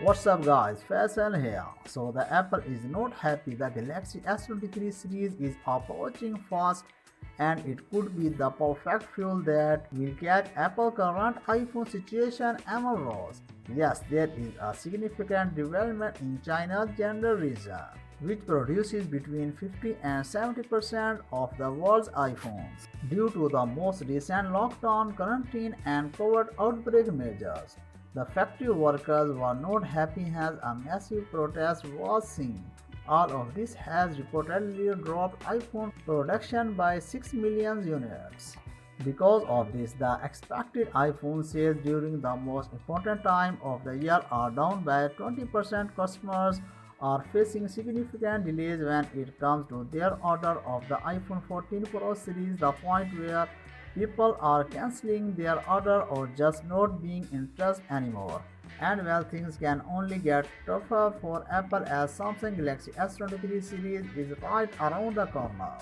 What's up guys, Faisal here. So the Apple is not happy the Galaxy S23 series is approaching fast and it could be the perfect fuel that will catch Apple's current iPhone situation among rows. Yes, there is a significant development in China's gender region, which produces between 50 and 70% of the world's iPhones. Due to the most recent lockdown, quarantine, and COVID outbreak measures, the factory workers were not happy as a massive protest was seen. All of this has reportedly dropped iPhone production by 6 million units. Because of this, the expected iPhone sales during the most important time of the year are down by 20%. Customers are facing significant delays when it comes to their order of the iPhone 14 Pro series, the point where people are canceling their order or just not being interested anymore. And well, things can only get tougher for Apple as Samsung Galaxy S23 series is right around the corner.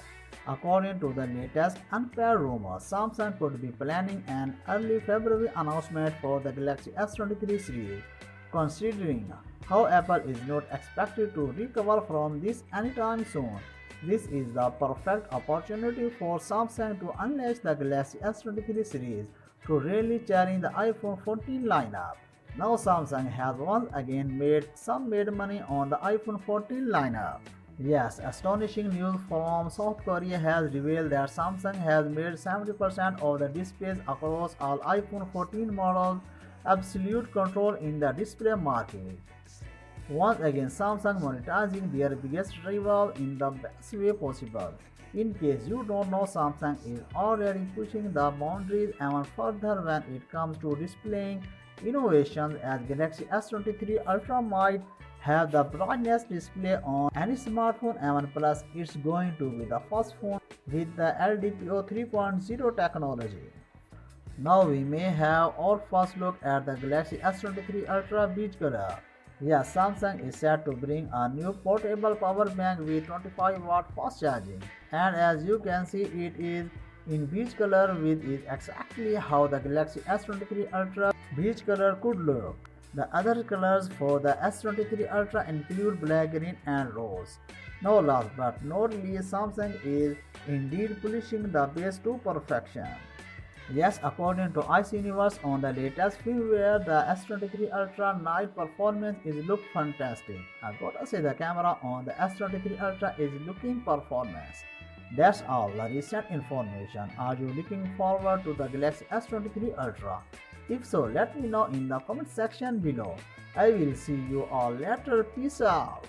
According to the latest unpacked rumors, Samsung could be planning an early February announcement for the Galaxy S23 series. Considering how Apple is not expected to recover from this anytime soon, this is the perfect opportunity for Samsung to unleash the Galaxy S23 series to really challenge the iPhone 14 lineup. Now Samsung has once again made money on the iPhone 14 lineup. Yes, astonishing news from South Korea has revealed that Samsung has made 70% of the displays across all iPhone 14 models absolute control in the display market. Once again, Samsung monetizing their biggest rival in the best way possible. In case you don't know, Samsung is already pushing the boundaries even further when it comes to displaying innovations, as Galaxy S23 Ultra might have the brightest display on any smartphone, and plus it's going to be the first phone with the LTPO 3.0 technology. Now we may have our first look at the Galaxy S23 Ultra beige color. Yes, Samsung is set to bring a new portable power bank with 25-watt fast charging, and as you can see, it is in beige color, which is exactly how the Galaxy S23 Ultra beige color could look. The other colors for the S23 Ultra include black, green, and rose. Now last but not least, Samsung is indeed polishing the base to perfection. Yes, according to Ice Universe, on the latest firmware, the S23 Ultra night performance is look fantastic. I gotta say the camera on the S23 Ultra is looking performance. That's all the recent information. Are you looking forward to the Galaxy S23 Ultra? If so, let me know in the comment section below. I will see you all later. Peace out.